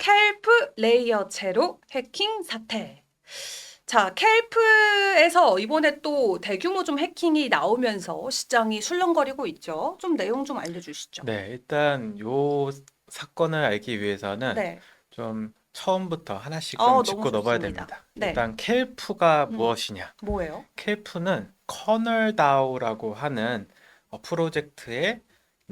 켈프 레이어 제로 해킹 사태. 자, 켈프에서 이번에 또 대규모 좀 해킹이 나오면서 시장이 술렁거리고 있죠. 좀 내용 좀 알려주시죠. 네, 일단 요 사건을 알기 위해서는 네. 좀 처음부터 하나씩 좀 너무 짚고 넘어야 좋습니다. 됩니다. 네. 일단 켈프가 음, 무엇이냐? 뭐예요? 켈프는 커널 다오라고 하는 프로젝트의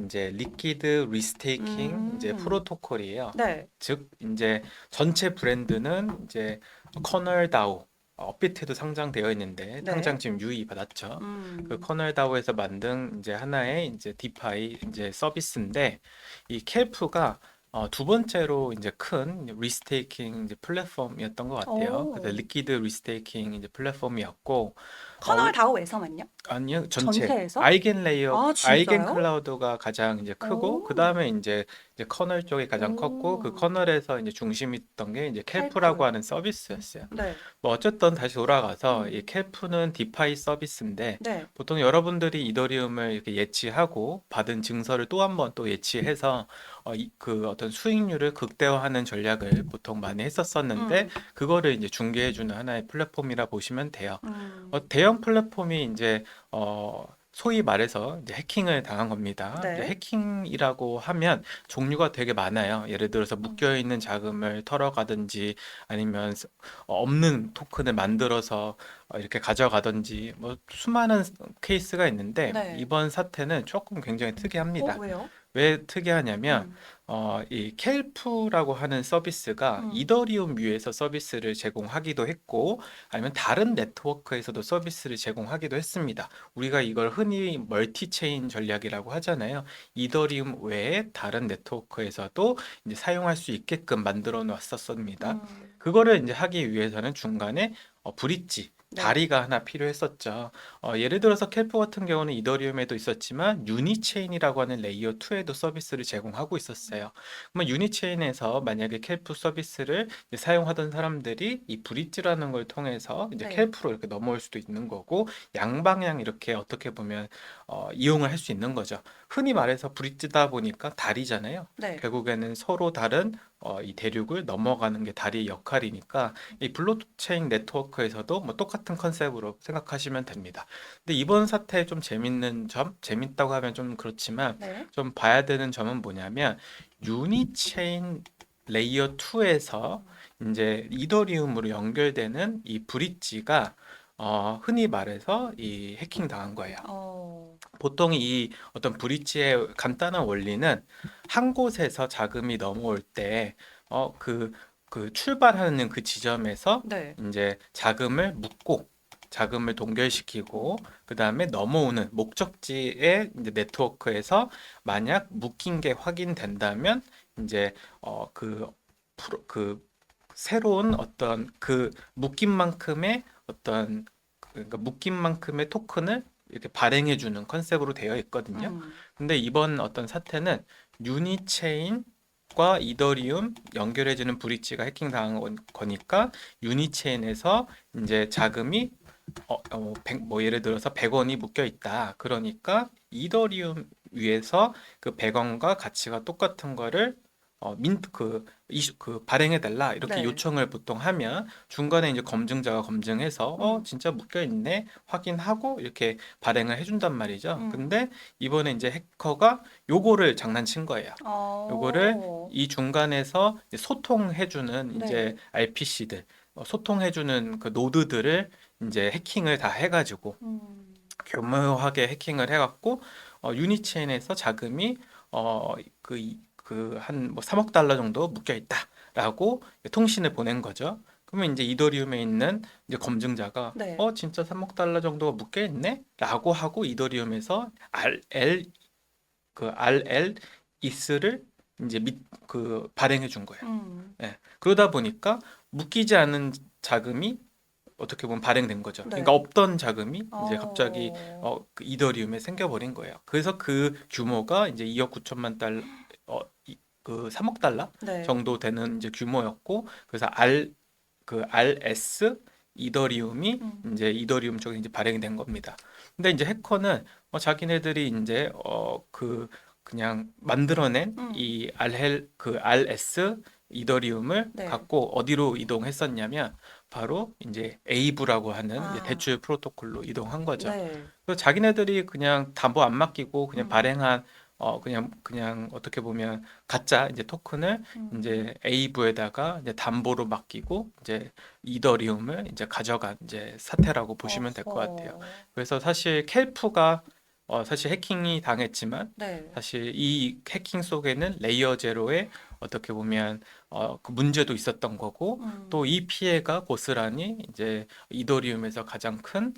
이제 리퀴드 리스테이킹 이제 음, 프로토콜이에요. 네. 즉 이제 전체 브랜드는 이제 커널 다오 업비트에도 상장되어 있는데 당장 네. 지금 유의 받았죠. 그 음, 커널 다오에서 만든 이제 하나의 이제 디파이 이제 서비스인데 이 켈프가 두 번째로 이제 큰 리스테이킹 이제 플랫폼이었던 것 같아요. 그래서 오, 리퀴드 리스테이킹 이제 플랫폼이었고 커널 다오에서만요? 아니요, 전체 전체에서? 아이겐 레이어, 아, 아이겐 진짜요? 클라우드가 가장 이제 크고 그 오, 다음에 이제 커널 쪽이 가장 컸고 그 오, 커널에서 이제 중심이 있던 게 이제 켈프라고 켈프. 하는 서비스였어요. 네. 뭐 어쨌든 다시 돌아가서 이 음, 켈프는 디파이 서비스인데 네. 보통 여러분들이 이더리움을 이렇게 예치하고 받은 증서를 또 한 번 또 예치해서 그 어떤 수익률을 극대화하는 전략을 보통 많이 했었었는데 음, 그거를 이제 중개해주는 하나의 플랫폼이라 보시면 돼요. 음, 대형 플랫폼이 이제 소위 말해서 이제 해킹을 당한 겁니다. 이제 네. 해킹이라고 하면 종류가 되게 많아요. 예를 들어서 음, 묶여 있는 자금을 털어가든지 아니면 없는 토큰을 만들어서 이렇게 가져가든지 뭐 수많은 케이스가 있는데 네. 이번 사태는 조금 굉장히 특이합니다. 왜요? 왜 특이하냐면 음, 이 켈프라고 하는 서비스가 음, 이더리움 위에서 서비스를 제공하기도 했고 아니면 다른 네트워크에서도 서비스를 제공하기도 했습니다. 우리가 이걸 흔히 멀티체인 전략이라고 하잖아요. 이더리움 외에 다른 네트워크에서도 이제 사용할 수 있게끔 만들어 놨었습니다. 음, 그거를 이제 하기 위해서는 중간에 브릿지 네. 다리가 하나 필요했었죠. 예를 들어서 켈프 같은 경우는 이더리움에도 있었지만 유니체인이라고 하는 레이어 2에도 서비스를 제공하고 있었어요. 그러면 유니체인에서 만약에 켈프 서비스를 이제 사용하던 사람들이 이 브릿지라는 걸 통해서 이제 네. 켈프로 이렇게 넘어올 수도 있는 거고 양방향 이렇게 어떻게 보면 이용을 할 수 있는 거죠. 흔히 말해서 브릿지다 보니까 다리잖아요. 네. 결국에는 서로 다른 이 대륙을 넘어가는 게 다리의 역할이니까 이 블록체인 네트워크에서도 뭐 똑같은 컨셉으로 생각하시면 됩니다. 근데 이번 사태의 좀 재밌는 점, 재밌다고 하면 좀 그렇지만 네. 좀 봐야 되는 점은 뭐냐면 유니체인 레이어 2에서 이제 이더리움으로 연결되는 이 브릿지가 흔히 말해서 이 해킹 당한 거예요. 어, 보통 이 어떤 브릿지의 간단한 원리는 한 곳에서 자금이 넘어올 때, 그 출발하는 그 지점에서 네. 이제 자금을 묶고, 자금을 동결시키고, 그 다음에 넘어오는 목적지의 이제 네트워크에서 만약 묶인 게 확인된다면, 이제, 그 새로운 어떤 그 묶인 만큼의 어떤 그러니까 묶인 만큼의 토큰을 이렇게 발행해 주는 컨셉으로 되어 있거든요. 음, 근데 이번 어떤 사태는 유니체인과 이더리움 연결해주는 브릿지가 해킹당한 거니까 유니체인에서 이제 자금이 뭐 예를 들어서 100원이 묶여 있다. 그러니까 이더리움 위에서 그 100원과 가치가 똑같은 거를 발행해 달라 이렇게 네. 요청을 보통 하면 중간에 이제 검증자가 검증해서 음, 진짜 묶여 있네 확인하고 이렇게 발행을 해준단 말이죠. 음. 근데 이번에 이제 해커가 요거를 장난친 거예요. 요거를 어, 이 중간에서 이제 소통해주는 이제 네. RPC들 소통해주는 그 노드들을 이제 해킹을 다 해가지고 음, 교묘하게 해킹을 해갖고 유니체인에서 자금이 한 뭐 3억 달러 정도 묶여 있다라고 통신을 보낸 거죠. 그러면 이제 이더리움에 있는 이제 검증자가 네. 진짜 3억 달러 정도가 묶여 있네?라고 하고 이더리움에서 RL 이스를 이제 발행해 준 거예요. 음, 예. 그러다 보니까 묶이지 않은 자금이 어떻게 보면 발행된 거죠. 그러니까 네. 없던 자금이 이제 갑자기 어, 그 이더리움에 생겨버린 거예요. 그래서 그 규모가 이제 2억 9천만 달러, 그 3억 달러 네. 정도 되는 이제 규모였고, 그래서 RS 이더리움이 음, 이제 이더리움 쪽에 이제 발행이 된 겁니다. 근데 이제 해커는 자기네들이 이제 그냥 만들어낸 음, 이 RL 그 RS 이더리움을 네. 갖고 어디로 이동했었냐면 바로 이제 에이브라고 하는 이제 아, 대출 프로토콜로 이동한 거죠. 네. 그래서 자기네들이 그냥 담보 안 맡기고 그냥 음, 발행한 그냥 어떻게 보면 가짜 이제 토큰을 음. 이제 에이브에다가 이제 담보로 맡기고 이제 이더리움을 이제 가져간 이제 사태라고 보시면 될 것 같아요. 어허. 그래서 사실 켈프가 사실 해킹이 당했지만 네. 사실 이 해킹 속에는 레이어 제로의 어떻게 보면 그 문제도 있었던 거고 또 음, 이 피해가 고스란히 이제 이더리움에서 가장 큰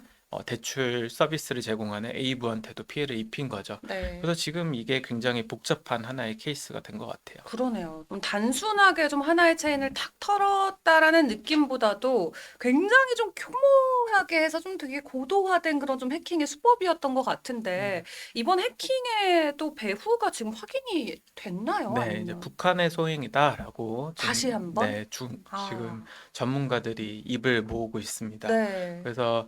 대출 서비스를 제공하는 에이브한테도 피해를 입힌 거죠. 네. 그래서 지금 이게 굉장히 복잡한 하나의 케이스가 된 것 같아요. 그러네요. 좀 단순하게 좀 하나의 체인을 탁 털었다라는 느낌보다도 굉장히 좀 교모하게 해서 좀 되게 고도화된 그런 좀 해킹의 수법이었던 것 같은데 이번 해킹의 또 배후가 지금 확인이 됐나요? 네, 이제 아니면 북한의 소행이다라고 다시 한번? 지금 아, 전문가들이 입을 모으고 있습니다. 네. 그래서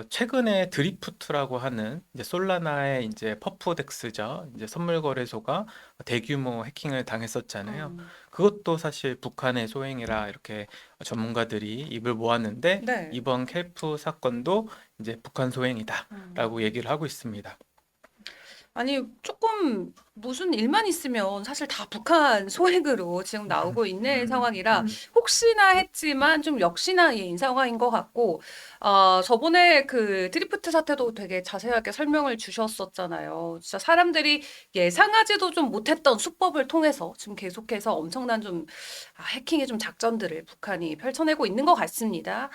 최근에 드리프트라고 하는 이제 솔라나의 이제 퍼프덱스죠. 이제 선물 거래소가 대규모 해킹을 당했었잖아요. 음, 그것도 사실 북한의 소행이라 이렇게 전문가들이 입을 모았는데 네. 이번 켈프 사건도 이제 북한 소행이다라고 음. 얘기를 하고 있습니다. 아니, 조금 무슨 일만 있으면 사실 다 북한 소행으로 지금 나오고 있는 상황이라 혹시나 했지만 좀 역시나인 상황인 것 같고, 저번에 그 드리프트 사태도 되게 자세하게 설명을 주셨었잖아요. 진짜 사람들이 예상하지도 좀 못했던 수법을 통해서 지금 계속해서 엄청난 좀 해킹의 좀 작전들을 북한이 펼쳐내고 있는 것 같습니다.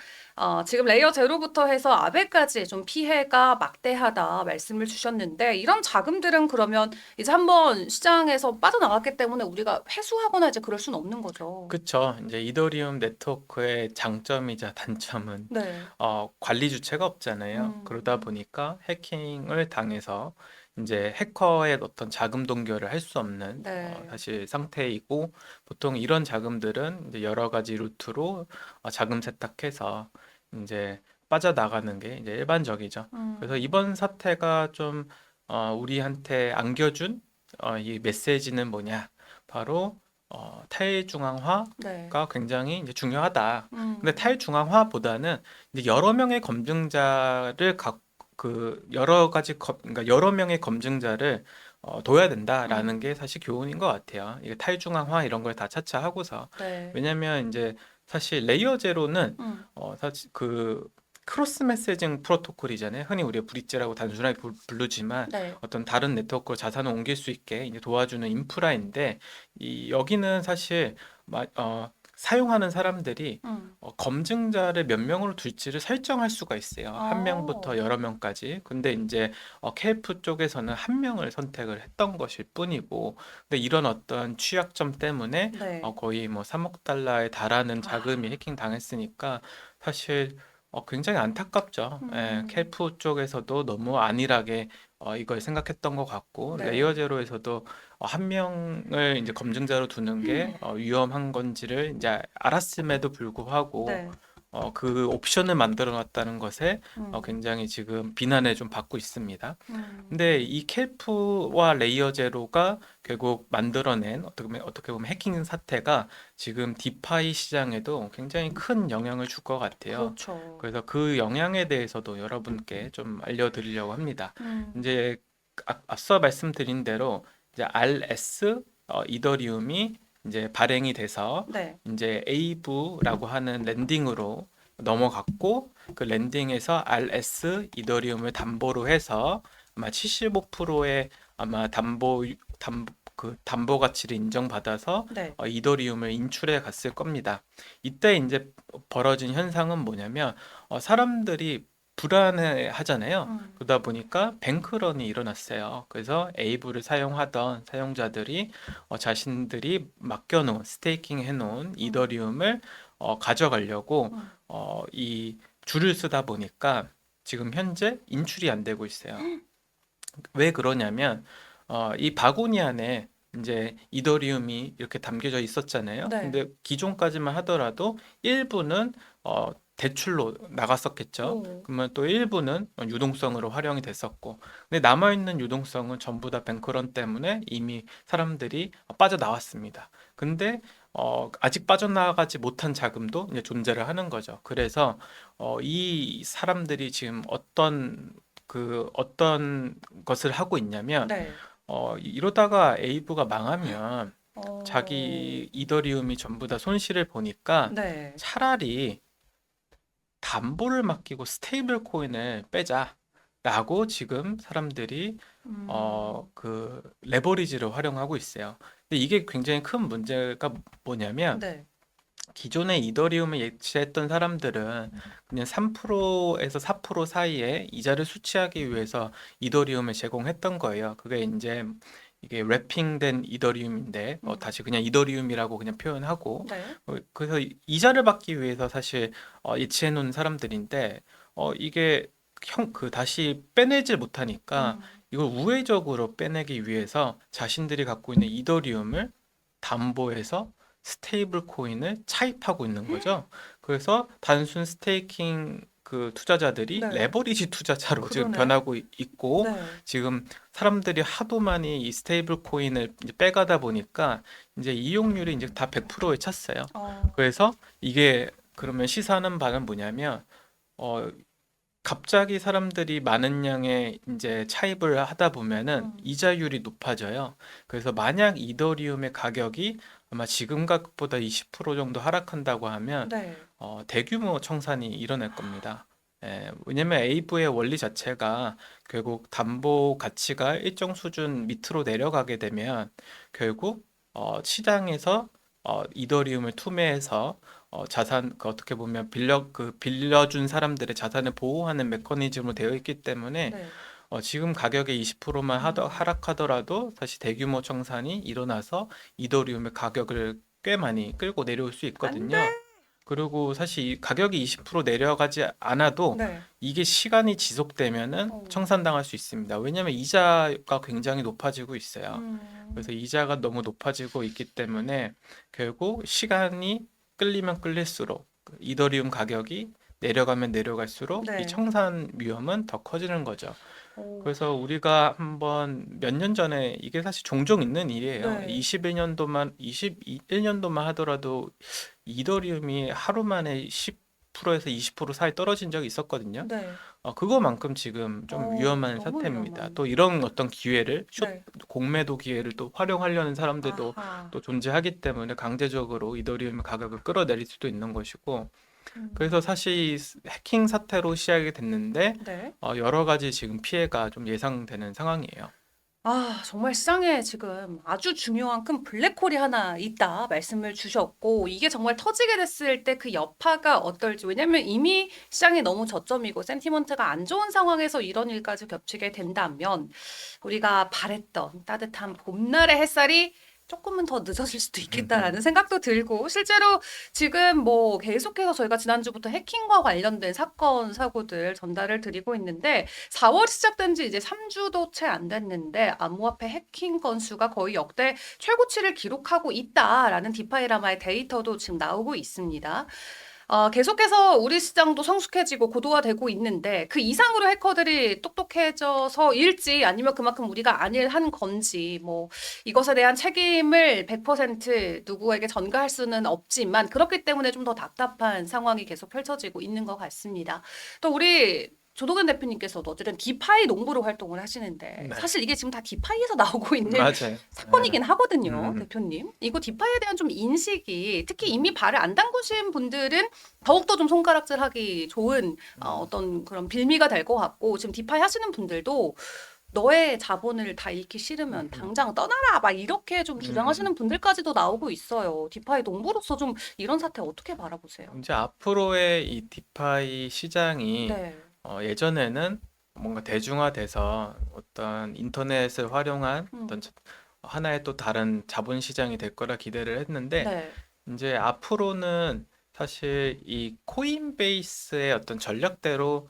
지금 레이어 제로부터 해서 아베까지 좀 피해가 막대하다 말씀을 주셨는데 이런 자금들은 그러면 이제 한번 시장에서 빠져나갔기 때문에 우리가 회수하거나 이제 그럴 수는 없는 거죠. 그쵸. 이제 이더리움 네트워크의 장점이자 단점은 네. 관리 주체가 없잖아요. 그러다 음, 보니까 해킹을 당해서 이제 해커의 어떤 자금 동결을 할 수 없는 네. 사실 상태이고 보통 이런 자금들은 이제 여러 가지 루트로 자금 세탁해서 이제 빠져나가는 게 이제 일반적이죠. 그래서 음, 이번 사태가 좀 우리한테 안겨준 이 메시지는 뭐냐? 바로 네. 탈중앙화가 굉장히 이제 중요하다. 근데 음, 탈중앙화보다는 이제 여러 명의 여러 가지 그러니까 여러 명의 검증자를 둬야 된다라는 음, 게 사실 교훈인 것 같아요. 이게 탈중앙화 이런 걸 다 차차 하고서 네. 왜냐면 이제 사실 레이어 제로는 음, 사실 그 크로스 메시징 프로토콜이잖아요. 흔히 우리가 브릿지라고 단순하게 부르지만 네. 어떤 다른 네트워크로 자산을 옮길 수 있게 이제 도와주는 인프라인데 이 여기는 사실 사용하는 사람들이 음, 검증자를 몇 명으로 둘지를 설정할 수가 있어요. 한 명부터 어, 여러 명까지. 근데 이제 KF 쪽에서는 한 명을 선택을 했던 것일 뿐이고, 근데 이런 어떤 취약점 때문에 네. 거의 뭐 3억 달러에 달하는 자금이 아, 해킹 당했으니까 사실 굉장히 안타깝죠. 예, 음, 켈프 쪽에서도 너무 안일하게 이걸 생각했던 것 같고 레이어 네. 제로에서도 한 명을 이제 검증자로 두는 게 위험한 건지를 이제 알았음에도 불구하고 네. 그 옵션을 만들어 놨다는 것에 음, 굉장히 지금 비난을 좀 받고 있습니다. 근데 음, 이 켈프와 레이어 제로가 결국 만들어낸 어떻게 보면 해킹 사태가 지금 디파이 시장에도 굉장히 큰 영향을 줄 것 같아요. 그렇죠. 그래서 그 영향에 대해서도 여러분께 좀 알려드리려고 합니다. 음, 이제 앞서 말씀드린 대로 이제 RS 이더리움이 이제 발행이 돼서 네. 이제 에이브라고 하는 랜딩으로 넘어갔고 그 랜딩에서 RS 이더리움을 담보로 해서 아마 75%의 아마 담보 가치를 인정받아서 네. 이더리움을 인출해 갔을 겁니다. 이때 이제 벌어진 현상은 뭐냐면 사람들이 불안해 하잖아요. 음, 그러다 보니까 뱅크런이 일어났어요. 그래서 에이브를 사용하던 사용자들이 자신들이 맡겨놓은 스테이킹 해놓은 음, 이더리움을 가져가려고 음. 이 줄을 쓰다 보니까 지금 현재 인출이 안 되고 있어요. 왜 그러냐면 이 바구니 안에 이제 이더리움이 이렇게 담겨져 있었잖아요. 네. 근데 기존까지만 하더라도 일부는 대출로 나갔었겠죠. 오. 그러면 또 일부는 유동성으로 활용이 됐었고, 근데 남아있는 유동성은 전부 다 뱅크런 때문에 이미 사람들이 빠져나왔습니다. 근데 아직 빠져나가지 못한 자금도 이제 존재를 하는 거죠. 그래서 이 사람들이 지금 어떤 것을 하고 있냐면 네. 이러다가 에이브가 망하면 어, 자기 이더리움이 전부 다 손실을 보니까 네. 차라리 담보를 맡기고 스테이블 코인을 빼자라고 지금 사람들이 음, 그 레버리지를 활용하고 있어요. 근데 이게 굉장히 큰 문제가 뭐냐면 네. 기존에 이더리움을 예치했던 사람들은 그냥 3%에서 4% 사이에 이자를 수취하기 위해서 이더리움을 제공했던 거예요. 그게 이제 이게 랩핑된 이더리움인데 음, 다시 그냥 이더리움이라고 그냥 표현하고 네. 그래서 이자를 받기 위해서 사실 예치해 놓은 사람들인데 이게 다시 빼내질 못하니까 음, 이걸 우회적으로 빼내기 위해서 자신들이 갖고 있는 이더리움을 담보해서 스테이블 코인을 차입하고 있는 거죠. 그래서 단순 스테이킹 그 투자자들이 네. 레버리지 투자자로 지금 그러네. 변하고 있고 네. 지금 사람들이 하도 많이 이 스테이블 코인을 이제 빼가다 보니까 이제 이용률이 이제 다 100%에 찼어요. 어, 그래서 이게 그러면 시사하는 바는 뭐냐면 어 갑자기 사람들이 많은 양의 이제 차입을 하다 보면은 음, 이자율이 높아져요. 그래서 만약 이더리움의 가격이 아마 지금 가격보다 20% 정도 하락한다고 하면 네. 대규모 청산이 일어날 겁니다. 왜냐면 에이브의 원리 자체가 결국 담보 가치가 일정 수준 밑으로 내려가게 되면 결국 시장에서 이더리움을 투매해서 자산 어떻게 보면 빌려준 사람들의 자산을 보호하는 메커니즘으로 되어 있기 때문에 네. 지금 가격의 20%만 음, 하락하더라도 사실 대규모 청산이 일어나서 이더리움의 가격을 꽤 많이 끌고 내려올 수 안 돼. 있거든요. 그리고 사실 이 가격이 20% 내려가지 않아도 네. 이게 시간이 지속되면은 어, 청산당할 수 있습니다. 왜냐하면 이자가 굉장히 높아지고 있어요. 음, 그래서 이자가 너무 높아지고 있기 때문에 결국 시간이 끌리면 끌릴수록 그 이더리움 가격이 내려가면 내려갈수록 이 네. 청산 위험은 더 커지는 거죠. 오, 그래서 우리가 한번 몇 년 전에 이게 사실 종종 있는 일이에요. 네. 21년도만 하더라도 이더리움이 하루 만에 10%에서 20% 사이 떨어진 적이 있었거든요. 네. 그거만큼 지금 좀 위험한 너무 사태입니다. 위험한. 또 이런 어떤 기회를, 네. 공매도 기회를 또 활용하려는 사람들도 아하. 또 존재하기 때문에 강제적으로 이더리움 가격을 끌어내릴 수도 있는 것이고, 그래서 음, 사실 이 해킹 사태로 시작이 됐는데, 네. 여러 가지 지금 피해가 좀 예상되는 상황이에요. 아, 정말 시장에 지금 아주 중요한 큰 블랙홀이 하나 있다 말씀을 주셨고, 이게 정말 터지게 됐을 때 그 여파가 어떨지. 왜냐면 이미 시장이 너무 저점이고 센티먼트가 안 좋은 상황에서 이런 일까지 겹치게 된다면, 우리가 바랬던 따뜻한 봄날의 햇살이 조금은 더 늦어질 수도 있겠다라는 생각도 들고, 실제로 지금 뭐 계속해서 저희가 지난주부터 해킹과 관련된 사건, 사고들 전달을 드리고 있는데, 4월 시작된 지 이제 3주도 채 안 됐는데 암호화폐 해킹 건수가 거의 역대 최고치를 기록하고 있다라는 디파이라마의 데이터도 지금 나오고 있습니다. 계속해서 우리 시장도 성숙해지고 고도화되고 있는데 그 이상으로 해커들이 똑똑해져서일지 아니면 그만큼 우리가 안일한 건지 뭐 이것에 대한 책임을 100% 누구에게 전가할 수는 없지만 그렇기 때문에 좀 더 답답한 상황이 계속 펼쳐지고 있는 것 같습니다. 또 우리 조동현 대표님께서도 어쨌든 디파이 농부로 활동을 하시는데 네, 사실 이게 지금 다 디파이에서 나오고 있는 맞아요. 네. 사건이긴 하거든요, 음, 대표님. 이거 디파이에 대한 좀 인식이 특히 이미 발을 안 담그신 분들은 더욱더 좀 손가락질하기 좋은 음, 어떤 그런 빌미가 될 것 같고 지금 디파이 하시는 분들도 너의 자본을 다 잃기 싫으면 음, 당장 떠나라 막 이렇게 좀 음. 주장하시는 분들까지도 나오고 있어요. 디파이 농부로서 좀 이런 사태 어떻게 바라보세요? 이제 앞으로의 이 디파이 시장이 네, 예전에는 뭔가 대중화돼서 어떤 인터넷을 활용한 음, 하나의 또 다른 자본 시장이 될 거라 기대를 했는데 네, 이제 앞으로는 사실 이 코인베이스의 어떤 전략대로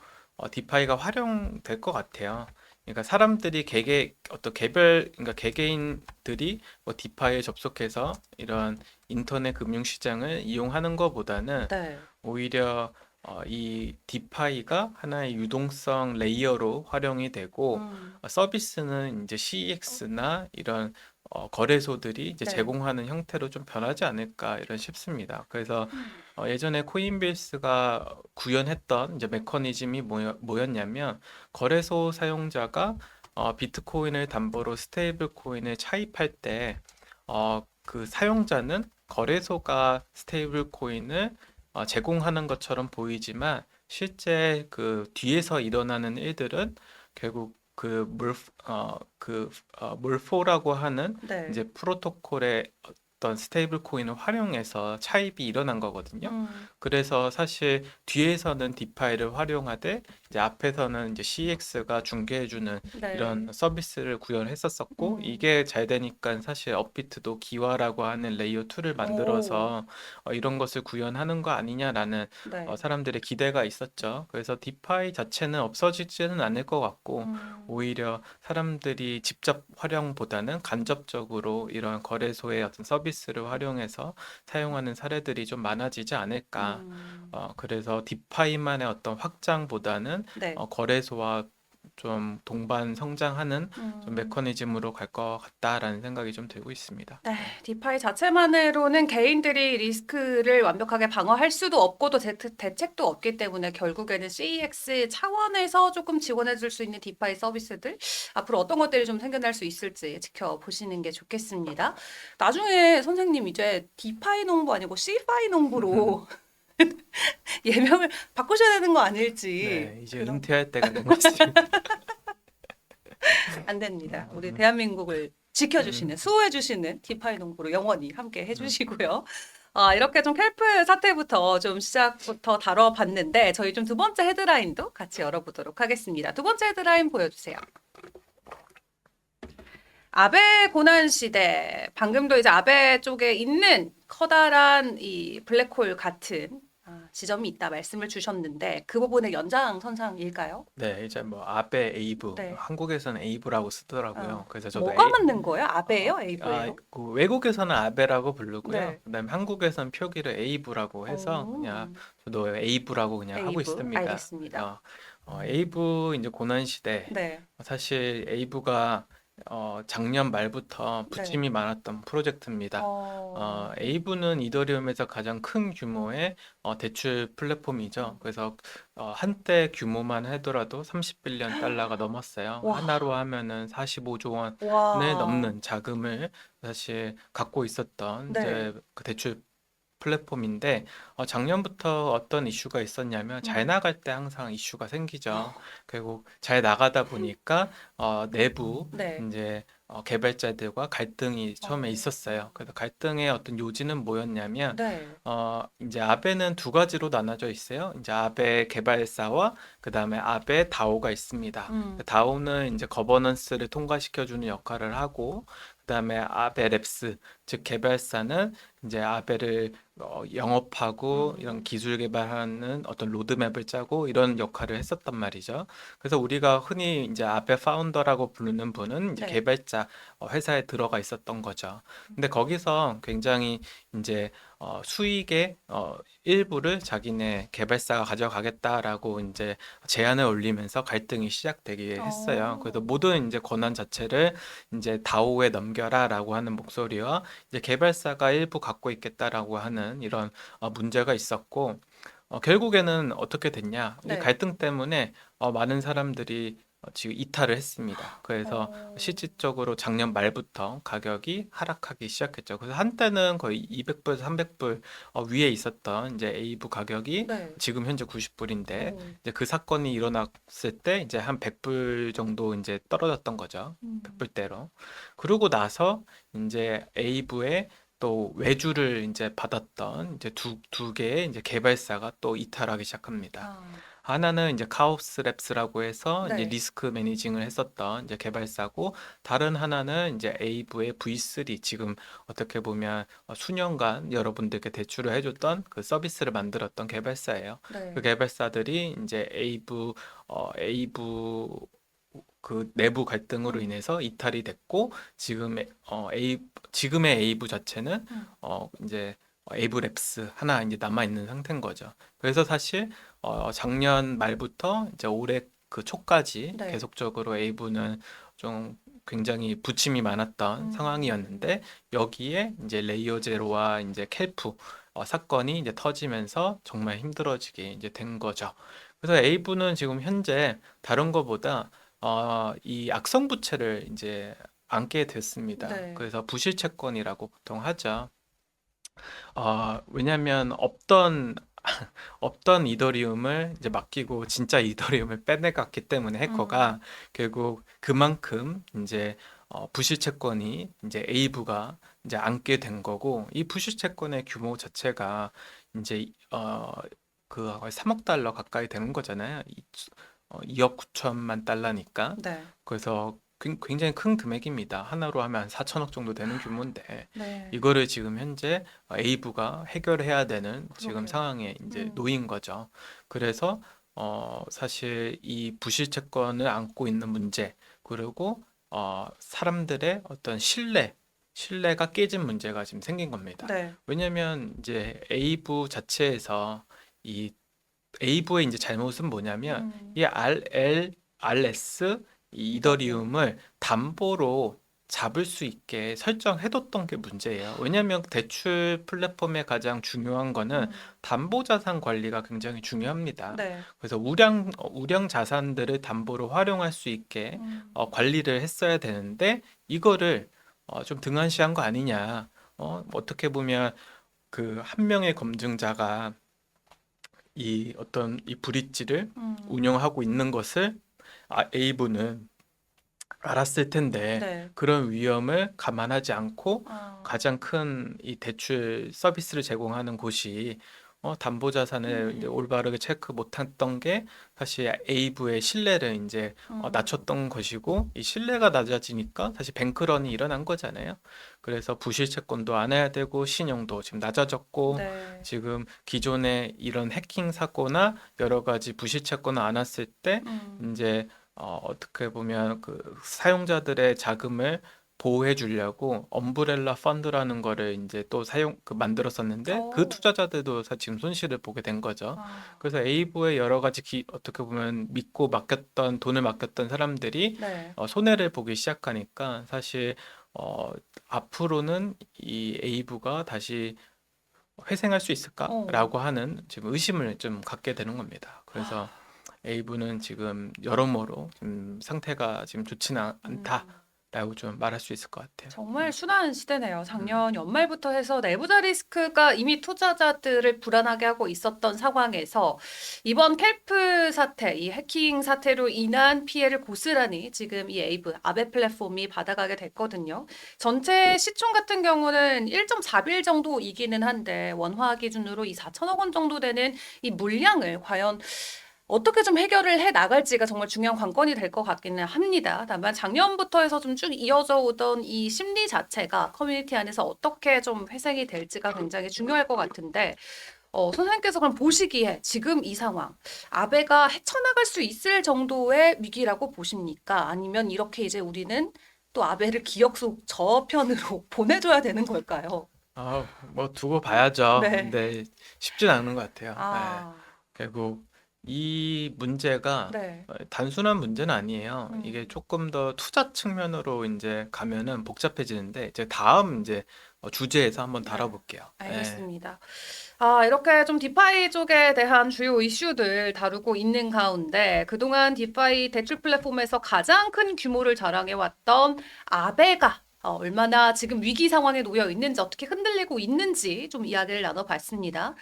디파이가 활용될 것 같아요. 그러니까 사람들이 그러니까 개개인들이 뭐 디파이에 접속해서 이런 인터넷 금융 시장을 이용하는 것보다는 네, 오히려 이 디파이가 하나의 유동성 레이어로 활용이 되고 음, 서비스는 이제 CEX나 이런 거래소들이 이제 네. 제공하는 형태로 좀 변하지 않을까 이런 싶습니다. 그래서 예전에 코인베이스가 구현했던 이제 메커니즘이 뭐였냐면 거래소 사용자가 비트코인을 담보로 스테이블 코인을 차입할 때 그 사용자는 거래소가 스테이블 코인을 제공하는 것처럼 보이지만 실제 그 뒤에서 일어나는 일들은 결국 몰포라고 하는 네. 이제 프로토콜의 어떤 스테이블 코인을 활용해서 차입이 일어난 거거든요. 음. 그래서 사실 뒤에서는 디파이를 활용하되 이제 앞에서는 이제 CX가 중개해주는 네. 이런 서비스를 구현했었었고 음. 이게 잘 되니까 사실 업비트도 기화라고 하는 레이어 2를 오. 만들어서 이런 것을 구현하는 거 아니냐라는 네. 사람들의 기대가 있었죠. 그래서 디파이 자체는 없어지지는 않을 것 같고 음. 오히려 사람들이 직접 활용보다는 간접적으로 이런 거래소의 어떤 서비스를 활용해서 사용하는 사례들이 좀 많아지지 않을까. 음. 그래서 디파이만의 어떤 확장보다는 네. 거래소와 좀 동반 성장하는 좀 음. 메커니즘으로 갈 것 같다라는 생각이 좀 들고 있습니다. 네, 디파이 자체만으로는 개인들이 리스크를 완벽하게 방어할 수도 없고 또 대책도 없기 때문에 결국에는 CEX 차원에서 조금 지원해 줄 수 있는 디파이 서비스들 앞으로 어떤 것들이 좀 생겨날 수 있을지 지켜보시는 게 좋겠습니다. 나중에 선생님 이제 디파이 농부 아니고 C파이 농부로 예명을 바꾸셔야 되는 거 아닐지 네, 이제 그런 은퇴할 때가 된 것 같습니다. 안 됩니다. 우리 음, 대한민국을 지켜주시는, 음, 수호해주시는 디파이 농구로 영원히 함께 해주시고요. 이렇게 좀 캘프 사태부터 좀 시작부터 다뤄봤는데 저희 좀 두 번째 헤드라인도 같이 열어보도록 하겠습니다. 두 번째 헤드라인 보여주세요. 아베 고난 시대. 방금도 이제 아베 쪽에 있는 커다란 이 블랙홀 같은 지점이 있다 말씀을 주셨는데 그 부분의 연장선상일까요? 네, 이제 뭐 아베 에이브, 네. 한국에서는 에이브라고 쓰더라고요. 그래서 저도 뭐가 맞는 거예요? 아베예요? 에이브예요? 그 외국에서는 아베라고 부르고요. 네. 그다음에 한국에서는 표기를 에이브라고 해서 그냥 오, 저도 에이브라고 그냥 하고 에이브. 있습니다. 알겠습니다. 에이브 이제 고난 시대. 네. 사실 에이브가 작년 말부터 네. 부침이 많았던 프로젝트입니다. 어, 에이브는 이더리움에서 가장 큰 규모의 대출 플랫폼이죠. 그래서 한때 규모만 하더라도 30빌리언 달러가 넘었어요. 와, 하나로 하면은 45조 원을 와, 넘는 자금을 사실 갖고 있었던 네. 이제 그 대출 플랫폼인데 작년부터 어떤 이슈가 있었냐면 잘 음, 나갈 때 항상 이슈가 생기죠. 결국 잘 나가다 보니까 내부 네. 이제 개발자들과 갈등이 처음에 어, 있었어요. 그래서 갈등의 어떤 요지는 뭐였냐면 네. 이제 아베는 두 가지로 나눠져 있어요. 이제 아베 개발사와 그다음에 아베 다오가 있습니다. 음, 다오는 이제 거버넌스를 통과시켜주는 역할을 하고 그다음에 아베 랩스 즉 개발사는 이제 아베를 영업하고 이런 음, 기술 개발하는 어떤 로드맵을 짜고 이런 역할을 했었단 말이죠. 그래서 우리가 흔히 이제 아베 파운더라고 부르는 분은 이제 네. 개발자 회사에 들어가 있었던 거죠. 근데 거기서 굉장히 이제 수익의 일부를 자기네 개발사가 가져가겠다라고 이제 제안을 올리면서 갈등이 시작되게 했어요. 그래서 어, 모든 이제 권한 자체를 이제 다오에 넘겨라라고 하는 목소리와 이제 개발사가 일부 갖고 있겠다라고 하는 이런 문제가 있었고 결국에는 어떻게 됐냐? 이 네. 갈등 때문에 많은 사람들이 지금 이탈을 했습니다. 그래서 어, 실질적으로 작년 말부터 가격이 하락하기 시작했죠. 그래서 한때는 거의 200불에서 300불 위에 있었던 이제 에이브 가격이 네. 지금 현재 90불인데 어, 이제 그 사건이 일어났을 때 이제 한 100불 정도 이제 떨어졌던 거죠. 음, 100불대로. 그러고 나서 이제 에이브의 또 외주를 이제 받았던 이제 두 개의 이제 개발사가 또 이탈하기 시작합니다. 아, 하나는 이제 카오스 랩스라고 해서 이제 네. 리스크 매니징을 했었던 이제 개발사고 다른 하나는 이제 에이브의 V3 지금 어떻게 보면 수년간 여러분들께 대출을 해줬던 그 서비스를 만들었던 개발사예요. 그 네. 개발사들이 이제 에이브 그 내부 갈등으로 음, 인해서 이탈이 됐고 지금의 에이브 자체는 음, 이제 에이브 랩스 하나 이제 남아 있는 상태인 거죠. 그래서 사실 작년 말부터 이제 올해 그 초까지 네. 계속적으로 에이브는 좀 굉장히 부침이 많았던 상황이었는데 여기에 이제 레이어 제로와 이제 켈프 사건이 이제 터지면서 정말 힘들어지게 이제 된 거죠. 그래서 에이브는 지금 현재 다른 거보다 이 악성 부채를 이제 안게 됐습니다. 네. 그래서 부실 채권이라고 보통 하죠. 왜냐면 없던 이더리움을 이제 맡기고 진짜 이더리움을 빼내갔기 때문에 해커가 결국 그만큼 이제 부실 채권이 이제 에이브가 이제 안게 된 거고 이 부실 채권의 규모 자체가 이제 거의 3억 달러 가까이 되는 거잖아요. 2억 9천만 달러니까. 네. 그래서 굉장히 큰 금액입니다. 하나로 하면 한 4천억 정도 되는 규모인데 네. 이거를 지금 현재 에이브가 해결해야 되는 지금 그러게요. 상황에 이제 놓인 거죠. 그래서 사실 이 부실 채권을 안고 있는 문제 그리고 사람들의 어떤 신뢰가 깨진 문제가 지금 생긴 겁니다. 네. 왜냐하면 이제 에이브 자체에서 이 에이브의 이제 잘못은 뭐냐면 이 RS 이 이더리움을 담보로 잡을 수 있게 설정해뒀던 게 문제예요. 왜냐하면 대출 플랫폼의 가장 중요한 거는 담보 자산 관리가 굉장히 중요합니다. 네. 그래서 우량 자산들을 담보로 활용할 수 있게 관리를 했어야 되는데 이거를 좀 등한시한 거 아니냐. 어떻게 보면 그 한 명의 검증자가 이 어떤 이 브릿지를 운영하고 있는 것을 에이브는 알았을 텐데 네. 그런 위험을 감안하지 않고 아. 가장 큰 이 대출 서비스를 제공하는 곳이 담보 자산을 이제 올바르게 체크 못했던 게 사실 에이브의 신뢰를 이제 낮췄던 것이고 이 신뢰가 낮아지니까 사실 뱅크런이 일어난 거잖아요. 그래서 부실 채권도 안 해야 되고 신용도 지금 낮아졌고 네. 지금 기존에 이런 해킹 사고나 여러 가지 부실 채권을 안 왔을 때 이제 어떻게 보면 그 사용자들의 자금을 보호해 주려고 엄브렐라 펀드라는 거를 이제 또 만들었었는데 그 오. 투자자들도 지금 손실을 보게 된 거죠. 아. 그래서 에이브의 여러 가지 어떻게 보면 믿고 맡겼던 돈을 맡겼던 사람들이 네. 손해를 보기 시작하니까 사실 앞으로는 이 에이브가 다시 회생할 수 어. 있을까라고 하는 지금 의심을 좀 갖게 되는 겁니다. 그래서 에이브는 지금 여러모로 지금 상태가 지금 좋지는 않다라고 좀 말할 수 있을 것 같아요. 정말 순환 시대네요. 작년 연말부터 해서 내부자 리스크가 이미 투자자들을 불안하게 하고 있었던 상황에서 이번 켈프 사태, 이 해킹 사태로 인한 피해를 고스란히 지금 이 에이브, 아베 플랫폼이 받아가게 됐거든요. 전체 시총 같은 경우는 1.4빌 정도이기는 한데 원화 기준으로 이 4천억 원 정도 되는 이 물량을 과연 어떻게 좀 해결을 해 나갈지가 정말 중요한 관건이 될 것 같기는 합니다. 다만 작년부터 해서 좀 쭉 이어져 오던 이 심리 자체가 커뮤니티 안에서 어떻게 좀 회생이 될지가 굉장히 중요할 것 같은데, 선생님께서 그럼 보시기에 지금 이 상황, 아베가 헤쳐나갈 수 있을 정도의 위기라고 보십니까? 아니면 이렇게 이제 우리는 또 아베를 기억 속 저편으로 보내줘야 되는 걸까요? 뭐 두고 봐야죠. 네. 근데 쉽진 않은 것 같아요. 네. 아, 결국 이 문제가 네. 단순한 문제는 아니에요. 이게 음. 조금 더 투자 측면으로 이제 가면은 복잡해지는데 이제 다음 이제 주제에서 한번 네. 다뤄볼게요. 네. 알겠습니다. 이렇게 좀 디파이 쪽에 대한 주요 이슈들 다루고 있는 가운데 그동안 디파이 대출 플랫폼에서 가장 큰 규모를 자랑해왔던 아베가 얼마나 지금 위기 상황에 놓여 있는지 어떻게 흔들리고 있는지 좀 이야기를 나눠봤습니다.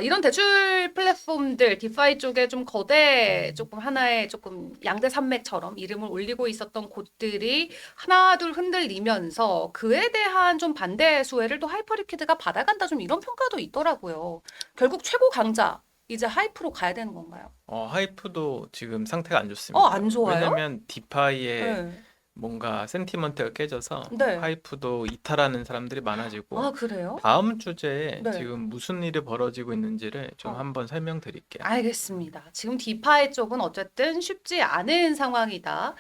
이런 대출 플랫폼들 디파이 쪽에 좀 거대 조금 하나의 조금 양대 산맥처럼 이름을 올리고 있었던 곳들이 하나 둘 흔들리면서 그에 대한 좀 반대 수혜를 또 하이퍼리퀴드가 받아간다 좀 이런 평가도 있더라고요. 결국 최고 강자 이제 하이프로 가야 되는 건가요? 하이프도 지금 상태가 안 좋습니다. 안 좋아요? 왜냐면 디파이의 네. 뭔가 센티먼트가 깨져서 네. 하이프도 이탈하는 사람들이 많아지고 그래요? 다음 주제에 네. 지금 무슨 일이 벌어지고 있는지를 좀 어. 한번 설명드릴게요. 알겠습니다. 지금 디파이 쪽은 어쨌든 쉽지 않은 상황이다.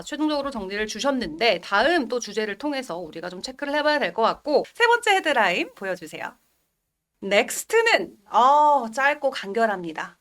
최종적으로 정리를 주셨는데 다음 또 주제를 통해서 우리가 좀 체크를 해봐야 될 것 같고 세 번째 헤드라인 보여주세요. 넥스트는 짧고 간결합니다.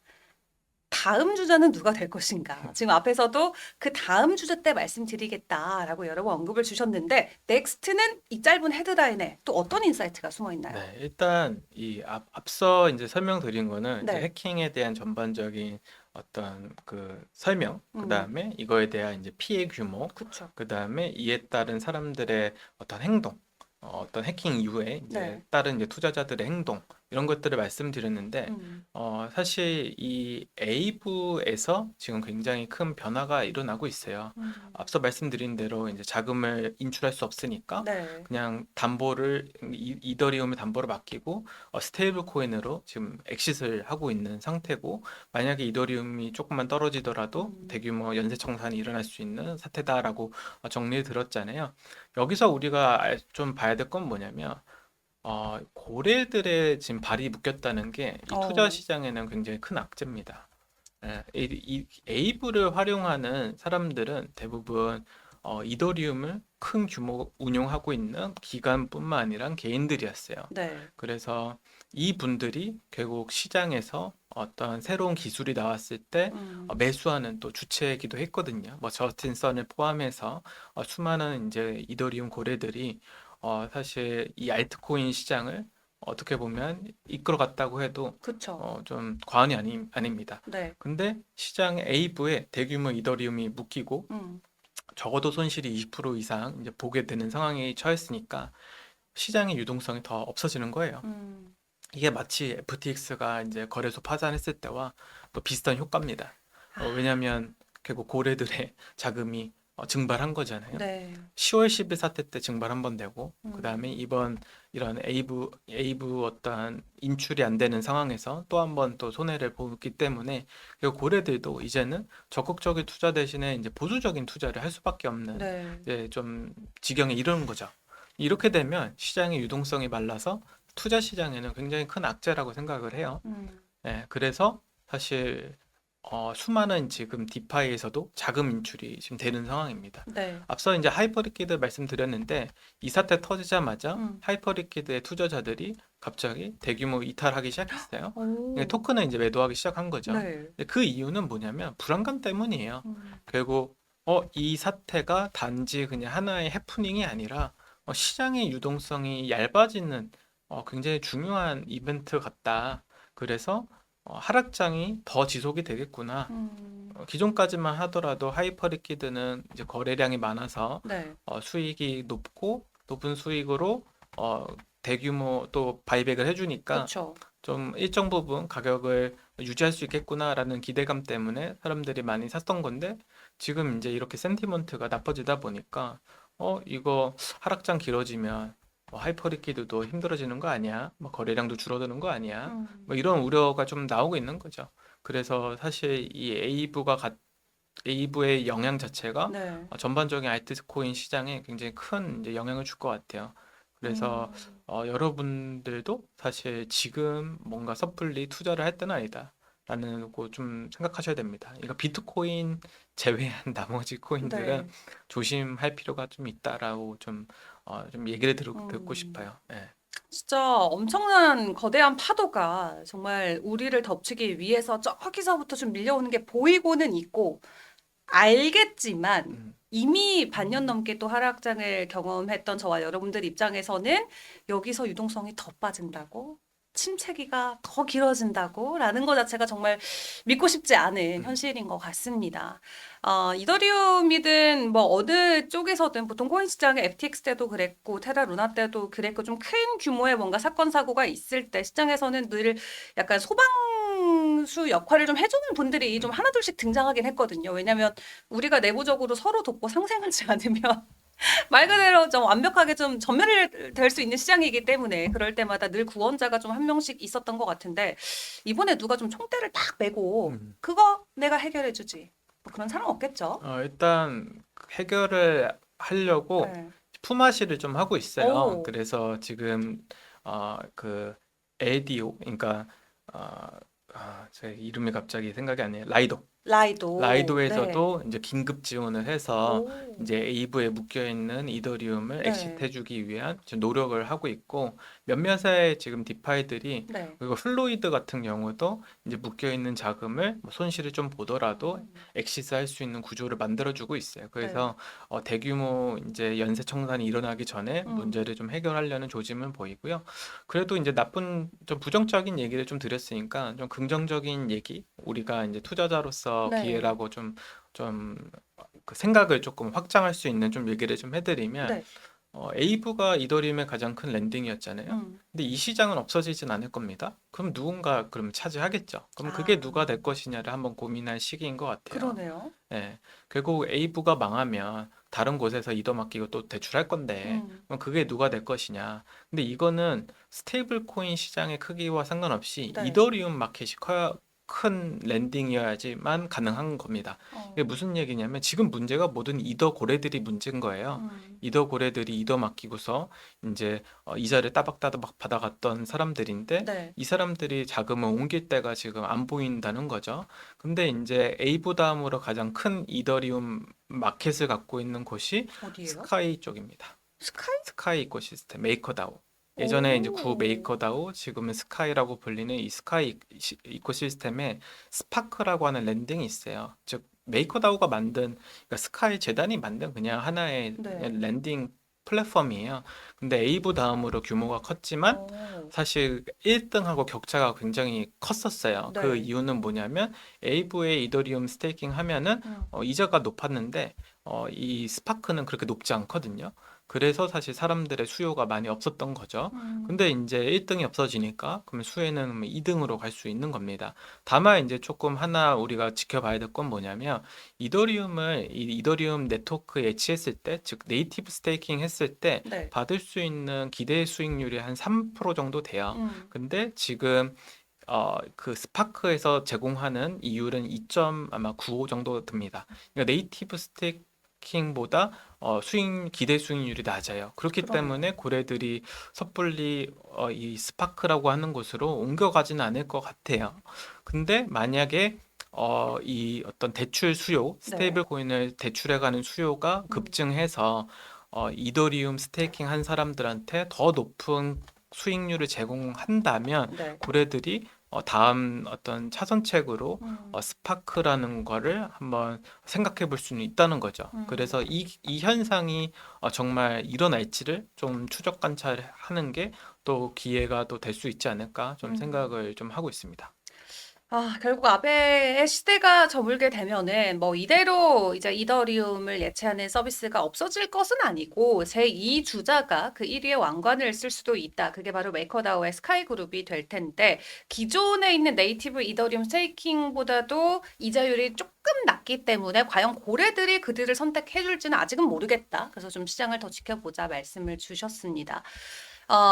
다음 주자는 누가 될 것인가? 지금 앞에서도 그 다음 주자 때 말씀드리겠다라고 여러 번 언급을 주셨는데 넥스트는 이 짧은 헤드라인에 또 어떤 인사이트가 숨어 있나요? 네, 일단 이 앞서 이제 설명드린 거는 이제 네. 해킹에 대한 전반적인 어떤 그 설명, 그 음. 다음에 이거에 대한 이제 피해 규모, 그쵸. 그 다음에 이에 따른 사람들의 어떤 행동, 어떤 해킹 이후에 이제 네. 따른 이제 투자자들의 행동 이런 것들을 말씀드렸는데 음. 사실 이 A부에서 지금 굉장히 큰 변화가 일어나고 있어요. 음. 앞서 말씀드린 대로 이제 자금을 인출할 수 없으니까 네. 그냥 담보를 이더리움의 담보를 맡기고 스테이블 코인으로 지금 엑싯을 하고 있는 상태고 만약에 이더리움이 조금만 떨어지더라도 대규모 연쇄 청산이 일어날 수 있는 사태다라고 정리를 들었잖아요. 여기서 우리가 좀 봐야 될 건 뭐냐면 고래들의 지금 발이 묶였다는 게 이 투자 어. 시장에는 굉장히 큰 악재입니다. 예, 이 에이브를 활용하는 사람들은 대부분 이더리움을 큰 규모 운용하고 있는 기관뿐만 아니라 개인들이었어요. 네. 그래서 이 분들이 결국 시장에서 어떤 새로운 기술이 나왔을 때 매수하는 또 주체이기도 했거든요. 뭐 저스틴 선을 포함해서 수많은 이제 이더리움 고래들이 사실 이 알트코인 시장을 어떻게 보면 이끌어갔다고 해도 그쵸. 좀 과언이 아닙니다. 네. 근데 시장 A부에 대규모 이더리움이 묶이고 음. 적어도 손실이 20% 이상 이제 보게 되는 상황에 처했으니까 시장의 유동성이 더 없어지는 거예요. 음. 이게 마치 FTX가 이제 거래소 파산했을 때와 또 비슷한 효과입니다. 왜냐하면 결국 고래들의 자금이 증발한 거잖아요. 네. 10월 10일 사태 때 증발 한 번 되고 그 음. 다음에 이번 이런 에이브 어떠한 인출이 안 되는 상황에서 또 한 번 또 손해를 보기 때문에 그 고래들도 이제는 적극적인 투자 대신에 이제 보수적인 투자를 할 수밖에 없는 네. 이제 좀 지경에 이르는 거죠. 이렇게 되면 시장의 유동성이 말라서 투자 시장에는 굉장히 큰 악재라고 생각을 해요. 음. 예, 그래서 사실 수많은 지금 디파이에서도 자금 인출이 지금 되는 상황입니다. 네. 앞서 이제 하이퍼리퀴드 말씀드렸는데 이 사태 터지자마자 음. 하이퍼리퀴드의 투자자들이 갑자기 대규모 이탈하기 시작했어요. 오. 토큰을 이제 매도하기 시작한 거죠. 네. 근데 그 이유는 뭐냐면 불안감 때문이에요. 음. 결국 이 사태가 단지 그냥 하나의 해프닝이 아니라 시장의 유동성이 얇아지는 굉장히 중요한 이벤트 같다. 그래서 하락장이 더 지속이 되겠구나. 음. 기존까지만 하더라도 하이퍼리퀴드는 이제 거래량이 많아서 네. 수익이 높은 수익으로 대규모 또 바이백을 해주니까 그쵸. 좀 일정 부분 가격을 유지할 수 있겠구나라는 기대감 때문에 사람들이 많이 샀던 건데 지금 이제 이렇게 센티먼트가 나빠지다 보니까 이거 하락장 길어지면 하이퍼리퀴드도 힘들어지는 거 아니야? 뭐 거래량도 줄어드는 거 아니야? 음. 뭐 이런 우려가 좀 나오고 있는 거죠. 그래서 사실 이 A부의 영향 자체가 네. 전반적인 알트코인 시장에 굉장히 큰 이제 영향을 줄 것 같아요. 그래서 여러분들도 사실 지금 뭔가 섣불리 투자를 할 때는 아니다라는 거 좀 생각하셔야 됩니다. 이거 비트코인 제외한 나머지 코인들은 네. 조심할 필요가 좀 있다라고 좀 얘기를 듣고 음. 싶어요. 예. 진짜 엄청난 거대한 파도가 정말 우리를 덮치기 위해서 저기서부터 좀 밀려오는 게 보이고는 있고 알겠지만 음, 이미 반년 넘게 또 하락장을 경험했던 저와 여러분들 입장에서는 여기서 유동성이 더 빠진다고? 침체기가 더 길어진다고? 라는 것 자체가 정말 믿고 싶지 않은 음, 현실인 것 같습니다. 이더리움이든 뭐 어느 쪽에서든 보통 코인 시장에 FTX 때도 그랬고 테라 루나 때도 그랬고 좀 큰 규모의 뭔가 사건 사고가 있을 때 시장에서는 늘 약간 소방수 역할을 좀 해주는 분들이 좀 하나둘씩 등장하긴 했거든요. 왜냐하면 우리가 내부적으로 서로 돕고 상생하지 않으면 말 그대로 좀 완벽하게 좀 전멸될 수 있는 시장이기 때문에 그럴 때마다 늘 구원자가 좀 한 명씩 있었던 것 같은데 이번에 누가 좀 총대를 딱 메고 음. 그거 내가 해결해 주지. 뭐 그런 사람 없겠죠? 일단 해결을 하려고 네. 품앗이를 좀 하고 있어요. 오. 그래서 지금 그 LDO, 그러니까 제 이름이 갑자기 생각이 안 나요. 라이도. 라이도. 네. 라이도에서도 이제 긴급 지원을 해서 오. 이제 에이브에 묶여 있는 이더리움을 네. 엑시트해주기 위한 지금 노력을 하고 있고 몇몇의 지금 디파이들이 네. 그리고 플로이드 같은 경우도 이제 묶여 있는 자금을 뭐 손실을 좀 보더라도 엑시스할 수 있는 구조를 만들어주고 있어요. 네. 그래서 대규모 이제 연쇄 청산이 일어나기 전에 음. 문제를 좀 해결하려는 조짐은 보이고요. 그래도 이제 나쁜 좀 부정적인 얘기를 좀 드렸으니까 좀 긍정적인 얘기 우리가 이제 투자자로서 네. 기회라고 좀 그 생각을 조금 확장할 수 있는 좀 얘기를 좀 해드리면 네. 에이브가 이더리움의 가장 큰 랜딩이었잖아요. 음. 근데 이 시장은 없어지진 않을 겁니다. 그럼 누군가 그럼 차지하겠죠. 그럼 그게 아. 누가 될 것이냐를 한번 고민할 시기인 것 같아요. 그러네요. 예. 결국 에이브가 망하면 다른 곳에서 이더 맡기고 또 대출할 건데 그럼 그게 누가 될 것이냐. 근데 이거는 스테이블 코인 시장의 크기와 상관없이 네. 이더리움 마켓이 커야 큰 랜딩이어야지만 가능한 겁니다. 이게 무슨 얘기냐면 지금 문제가 모든 이더 고래들이 문제인 거예요. 이더 고래들이 이더 맡기고서 이제 이자를 따박따박 받아갔던 사람들인데 네. 이 사람들이 자금을 옮길 때가 지금 안 보인다는 거죠. 근데 이제 에이브 다음으로 가장 큰 이더리움 마켓을 갖고 있는 곳이 어디예요? 스카이 쪽입니다. 스카이? 스카이 이코시스템, 메이커다오. 예전에 이제 구 오. 메이커다오, 지금은 스카이라고 불리는 이 스카이 이코시스템에 스파크라고 하는 랜딩이 있어요. 즉 메이커다오가 만든 그러니까 스카이 재단이 만든 그냥 하나의 네. 그냥 랜딩 플랫폼이에요. 근데 에이브 다음으로 규모가 컸지만 오. 사실 1등하고 격차가 굉장히 컸었어요. 그 네. 이유는 뭐냐면 에이브에 이더리움 스테이킹 하면은 이자가 높았는데 이 스파크는 그렇게 높지 않거든요. 그래서 사실 사람들의 수요가 많이 없었던 거죠. 근데 이제 1등이 없어지니까 그러면 수혜는 2등으로 갈 수 있는 겁니다. 다만 이제 조금 하나 우리가 지켜봐야 될 건 뭐냐면 이더리움 네트워크에 예치했을 때, 즉 네이티브 스테이킹 했을 때 네. 받을 수 있는 기대 수익률이 한 3% 정도 돼요. 근데 지금 그 스파크에서 제공하는 이율은 2.95 정도 듭니다. 그러니까 네이티브 스테이킹보다 기대 수익률이 낮아요. 그렇기 그러네요. 때문에 고래들이 섣불리 이 스파크라고 하는 곳으로 옮겨가지는 않을 것 같아요. 근데 만약에 이 어떤 대출 수요, 스테이블 코인을 대출해가는 수요가 급증해서 이더리움 스테이킹 한 사람들한테 더 높은 수익률을 제공한다면 네. 고래들이 다음 어떤 차선책으로 스파크라는 거를 한번 생각해 볼 수는 있다는 거죠. 그래서 이 현상이 정말 일어날지를 좀 추적 관찰하는 게 또 기회가 또 될 수 있지 않을까 좀 생각을 좀 하고 있습니다. 결국 아베의 시대가 저물게 되면은 뭐 이대로 이제 이더리움을 예치하는 서비스가 없어질 것은 아니고 제2 주자가 그 1위의 왕관을 쓸 수도 있다. 그게 바로 메이커다오의 스카이 그룹이 될 텐데 기존에 있는 네이티브 이더리움 스테이킹보다도 이자율이 조금 낮기 때문에 과연 고래들이 그들을 선택해 줄지는 아직은 모르겠다. 그래서 좀 시장을 더 지켜보자 말씀을 주셨습니다.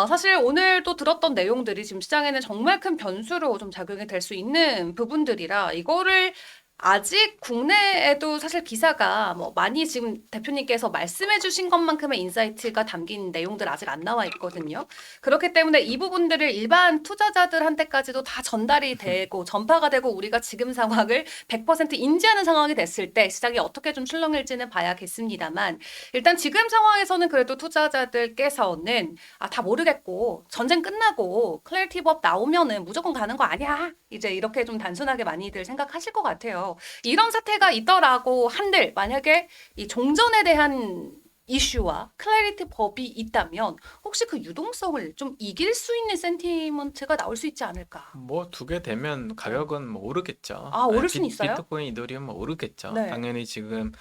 사실 오늘 또 들었던 내용들이 지금 시장에는 정말 큰 변수로 좀 작용이 될 수 있는 부분들이라 이거를 아직 국내에도 사실 기사가 뭐 많이 지금 대표님께서 말씀해 주신 것만큼의 인사이트가 담긴 내용들 아직 안 나와 있거든요. 그렇기 때문에 이 부분들을 일반 투자자들한테까지도 다 전달이 되고 전파가 되고 우리가 지금 상황을 100% 인지하는 상황이 됐을 때 시장이 어떻게 좀 출렁일지는 봐야겠습니다만 일단 지금 상황에서는 그래도 투자자들께서는 다 모르겠고 전쟁 끝나고 클래리티 법 나오면은 무조건 가는 거 아니야. 이제 이렇게 좀 단순하게 많이들 생각하실 것 같아요. 이런 사태가 있더라고 한들 만약에 이 종전에 대한 이슈와 클래리티 법이 있다면 혹시 그 유동성을 좀 이길 수 있는 센티먼트가 나올 수 있지 않을까? 뭐 두 개 되면 가격은 뭐 오르겠죠. 오를 수는 있어요? 비트코인, 이더리움 뭐 오르겠죠. 네. 당연히 지금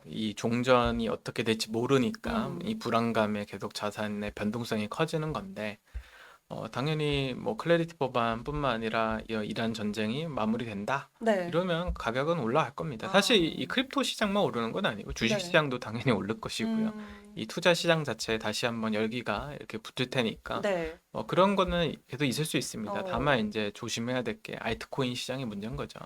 이 종전이 어떻게 될지 모르니까 이 불안감에 계속 자산의 변동성이 커지는 건데 당연히 뭐 클래리티 법안뿐만 아니라 이란 전쟁이 마무리된다. 네. 이러면 가격은 올라갈 겁니다. 사실 이 크립토 시장만 오르는 건 아니고 주식 네. 시장도 당연히 오를 것이고요. 이 투자 시장 자체에 다시 한번 열기가 이렇게 붙을 테니까 네. 그런 거는 계속 있을 수 있습니다. 어. 다만 이제 조심해야 될 게 알트코인 시장이 문제인 거죠.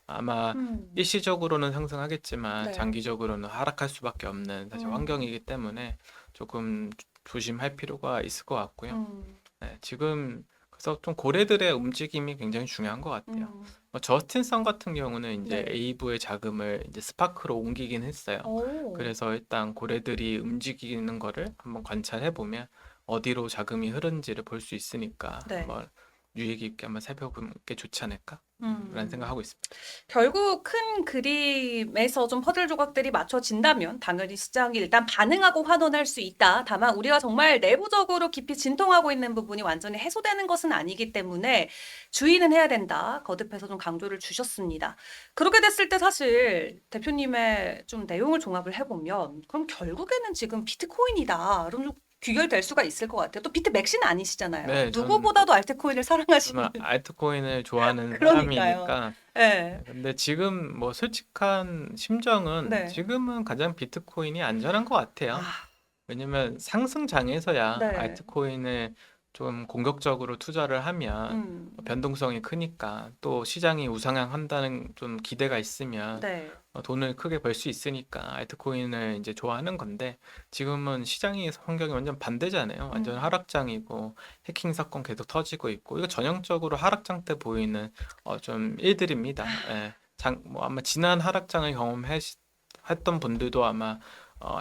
아마 음. 일시적으로는 상승하겠지만 네. 장기적으로는 하락할 수밖에 없는 사실 환경이기 때문에 조금 조심할 필요가 있을 것 같고요. 네, 지금 그래서 좀 고래들의 움직임이 굉장히 중요한 것 같아요. 음. 저스틴 선 같은 경우는 이제 네. 에이브의 자금을 이제 스파크로 옮기긴 했어요. 오. 그래서 일단 고래들이 움직이는 거를 한번 관찰해 보면 어디로 자금이 흐른지를 볼 수 있으니까 네. 한번 유의 깊게 한번 살펴보는 게 좋지 않을까? 라는 생각하고 있습니다. 결국 큰 그림에서 좀 퍼즐 조각들이 맞춰진다면 당연히 시장이 일단 반응하고 환원할 수 있다. 다만 우리가 정말 내부적으로 깊이 진통하고 있는 부분이 완전히 해소되는 것은 아니기 때문에 주의는 해야 된다. 거듭해서 좀 강조를 주셨습니다. 그렇게 됐을 때 사실 대표님의 좀 내용을 종합을 해보면 그럼 결국에는 지금 비트코인이다. 그럼 좀 귀결될 수가 있을 것 같아요. 또 비트 맥시는 아니시잖아요. 네, 누구보다도 알트코인을 사랑하시는. 저는 알트코인을 좋아하는 그러니까요. 사람이니까. 네. 근데 지금 뭐 솔직한 심정은 네. 지금은 가장 비트코인이 안전한 것 같아요. 아, 왜냐면 상승장에서야 네. 알트코인을 좀 공격적으로 투자를 하면 음. 변동성이 크니까 또 시장이 우상향한다는 좀 기대가 있으면 네. 돈을 크게 벌 수 있으니까 알트코인을 이제 좋아하는 건데 지금은 시장이 환경이 완전 반대잖아요. 완전 하락장이고 해킹 사건 계속 터지고 있고 이거 전형적으로 하락장 때 보이는 좀 일들입니다. 예. 뭐 아마 지난 하락장을 경험했던 분들도 아마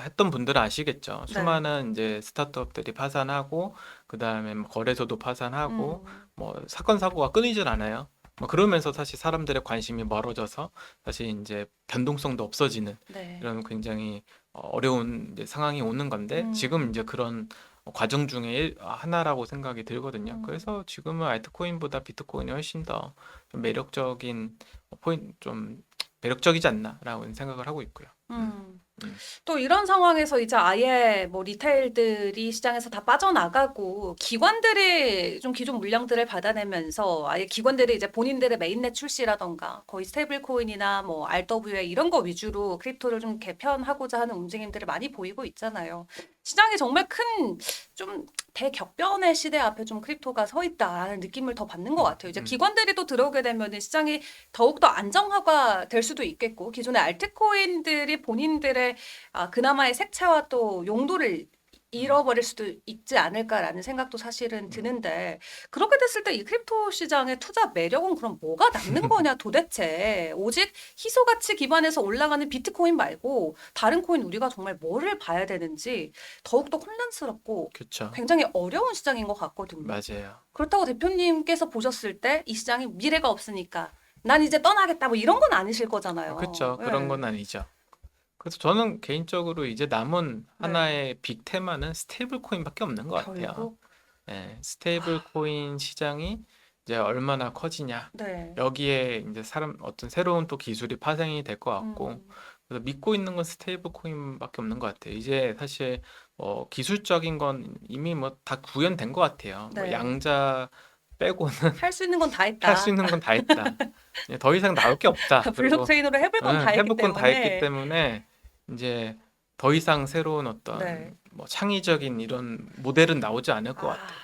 했던 분들은 아시겠죠. 네. 수많은 이제 스타트업들이 파산하고 그다음에 뭐 거래소도 파산하고 뭐 사건 사고가 끊이질 않아요. 뭐 그러면서 사실 사람들의 관심이 멀어져서 사실 이제 변동성도 없어지는 네. 이런 굉장히 어려운 이제 상황이 오는 건데 지금 이제 그런 과정 중에 하나라고 생각이 들거든요. 그래서 지금은 알트코인보다 비트코인이 훨씬 더 좀 매력적인 좀 매력적이지 않나라고 생각을 하고 있고요. 음. 음. 또 이런 상황에서 이제 아예 뭐 리테일들이 시장에서 다 빠져나가고 기관들이 좀 기존 물량들을 받아내면서 아예 기관들이 이제 본인들의 메인넷 출시라던가 거의 스테이블 코인이나 뭐 RWA 이런 거 위주로 크립토를 좀 개편하고자 하는 움직임들을 많이 보이고 있잖아요. 시장이 정말 큰 좀 대격변의 시대 앞에 좀 크립토가 서 있다라는 느낌을 더 받는 것 같아요. 이제 기관들이 또 들어오게 되면 시장이 더욱더 안정화가 될 수도 있겠고 기존의 알트코인들이 본인들의 그나마의 색채와 또 용도를 잃어버릴 수도 있지 않을까라는 생각도 사실은 드는데 그렇게 됐을 때 이 크립토 시장의 투자 매력은 그럼 뭐가 남는 거냐 도대체 오직 희소 가치 기반에서 올라가는 비트코인 말고 다른 코인 우리가 정말 뭐를 봐야 되는지 더욱더 혼란스럽고 그렇죠. 굉장히 어려운 시장인 것 같거든요. 맞아요. 그렇다고 대표님께서 보셨을 때 이 시장이 미래가 없으니까 난 이제 떠나겠다 뭐 이런 건 아니실 거잖아요. 그렇죠. 그런 건 예. 아니죠. 그래서 저는 개인적으로 이제 남은 네. 하나의 빅 테마는 스테이블 코인밖에 없는 것 같아요. 결국 예, 스테이블 코인 시장이 이제 얼마나 커지냐. 네. 여기에 이제 어떤 새로운 또 기술이 파생이 될 것 같고, 그래서 믿고 있는 건 스테이블 코인밖에 없는 것 같아요. 이제 사실 기술적인 건 이미 뭐 다 구현된 것 같아요. 뭐 네. 양자 빼고는 할 수 있는 건 다 했다. 할 수 있는 건 다 했다. 이제 더 이상 나올 게 없다. 그리고 블록체인으로 해볼 건 다 했기 해볼 건 다 했기 때문에. 때문에 이제 더 이상 새로운 어떤 네. 뭐 창의적인 이런 모델은 나오지 않을 것 아, 같아요.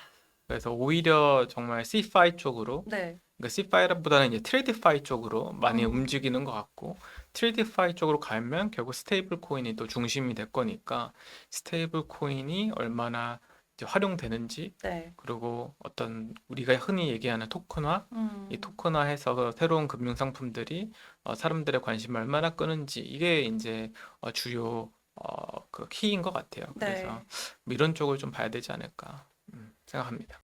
그래서 오히려 정말 CFI 쪽으로, 네. 그러니까 CFI보다는 이제 트레이디파이 쪽으로 많이 음. 움직이는 것 같고, 트레이디파이 쪽으로 가면 결국 스테이블 코인이 또 중심이 될 거니까 스테이블 코인이 얼마나 이제 활용되는지, 네. 그리고 어떤 우리가 흔히 얘기하는 토큰화, 이 토큰화해서 새로운 금융 상품들이 사람들의 관심을 얼마나 끄는지 이게 이제 주요 그 키인 것 같아요. 네. 그래서 뭐 이런 쪽을 좀 봐야 되지 않을까 생각합니다.